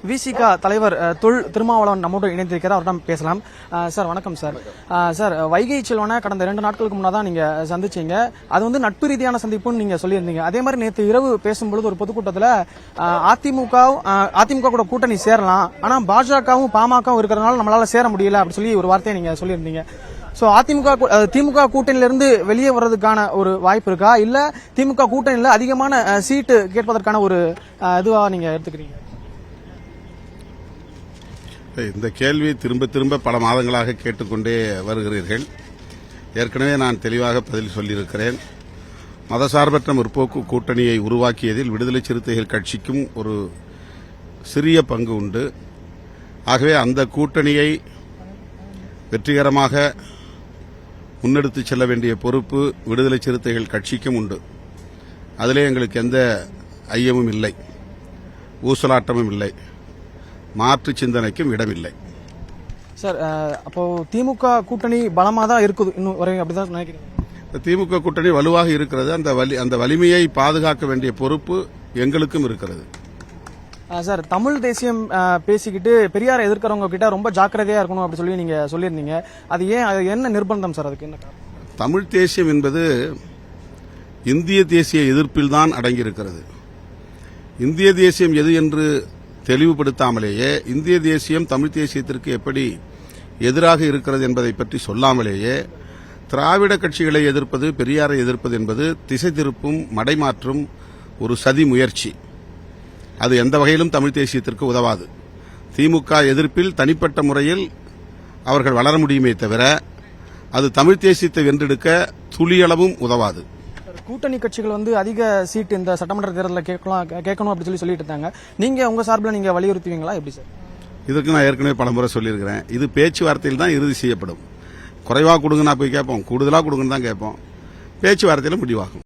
விசிகா தலைவர் தொல் திருமாவளவன் நம்மோடு இணைந்திருக்கிறார். அவரிடம் பேசலாம். சார் வணக்கம் சார். சார், வைகை செல்வனை கடந்த 2 நாட்களுக்கு முன்னாடி தான் நீங்க சந்திச்சீங்க. அது வந்து நட்பு ரீதியான சந்திப்புன்னு நீங்க சொல்லியிருந்தீங்க. அதே மாதிரி நேற்று இரவு பேசும்பொழுது ஒரு பொதுக்கூட்டத்தில் அதிமுக கூட கூட்டணி சேரலாம், ஆனா பாஜகவும் பாமகவும் இருக்கிறதுனால நம்மளால சேர முடியல அப்படின்னு சொல்லி ஒரு வார்த்தையை நீங்க சொல்லியிருந்தீங்க. சோ திமுக கூட்டணியிலிருந்து வெளியே வர்றதுக்கான ஒரு வாய்ப்பு இருக்கா, இல்ல திமுக கூட்டணியில அதிகமான சீட்டு கேட்பதற்கான ஒரு இதுவா நீங்க எடுத்துக்கிறீங்க? இந்த கேள்வி திரும்ப திரும்ப பல மாதங்களாக கேட்டுக்கொண்டே வருகிறீர்கள். ஏற்கனவே நான் தெளிவாக பதில் சொல்லியிருக்கிறேன். மதசார்பற்ற முற்போக்கு கூட்டணியை உருவாக்கியதில் விடுதலை சிறுத்தைகள் கட்சிக்கும் ஒரு சிறிய பங்கு உண்டு. ஆகவே அந்த கூட்டணியை வெற்றிகரமாக முன்னெடுத்துச் செல்ல வேண்டிய பொறுப்பு விடுதலை சிறுத்தைகள் கட்சிக்கும் உண்டு. அதிலே எங்களுக்கு எந்த ஐயமும் இல்லை, ஊசலாட்டமும் இல்லை, மாற்று சிந்தனைக்கும் இடமில்லை. சார், அப்போ திமுக கூட்டணி பலமா தான் இருக்குது இன்னும் வரை, அப்படிதான் நினைக்கிறீங்க? திமுக கூட்டணி வலுவாக இருக்கிறது. அந்த வலிமையை பாதுகாக்க வேண்டிய பொறுப்பு எங்களுக்கும் இருக்கிறது. சார், தமிழ் தேசியம் பேசிக்கிட்டு பெரியாரை எதிர்க்கிறவங்க கிட்ட ரொம்ப ஜாக்கிரதையா இருக்கணும் அப்படி சொல்லி நீங்க சொல்லியிருந்தீங்க. அது ஏன், அது என்ன நிர்பந்தம் சார்? அதுக்கு என்ன காரணம்? தமிழ் தேசியம் என்பது இந்திய தேசிய எதிர்ப்பில்தான் அடங்கியிருக்கிறது. இந்திய தேசியம் எது என்று தெளிவுபடுத்தாமலேயே, இந்திய தேசியம் தமிழ் தேசியத்திற்கு எப்படி எதிராக இருக்கிறது என்பதை பற்றி சொல்லாமலேயே திராவிட கட்சிகளை எதிர்ப்பது, பெரியாரை எதிர்ப்பது என்பது திசை திருப்பும், மடைமாற்றும் ஒரு சதி முயற்சி. அது எந்த வகையிலும் தமிழ் தேசியத்திற்கு உதவாது. திமுக எதிர்ப்பில் தனிப்பட்ட முறையில் அவர்கள் வளர முடியுமே தவிர அது தமிழ் தேசியத்தை வென்றெடுக்க துளியளவும் உதவாது. கூட்டணி கட்சிகள் வந்து அதிக சீட் இந்த சட்டமன்ற தேர்தலில் கேட்கணும் அப்படின்னு சொல்லிட்டு இருந்தாங்க. நீங்க உங்க சார்பில் நீங்க வலியுறுத்துவீங்களா எப்படி சார்? இதுக்கு நான் ஏற்கனவே பலமுறை சொல்லியிருக்கிறேன். இது பேச்சுவார்த்தையில் தான் இறுதி செய்யப்படும். குறைவா கொடுங்க நான் போய் கேட்போம், கூடுதலா கொடுங்கன்னு தான் கேட்போம். பேச்சுவார்த்தையில் முடிவாகும்.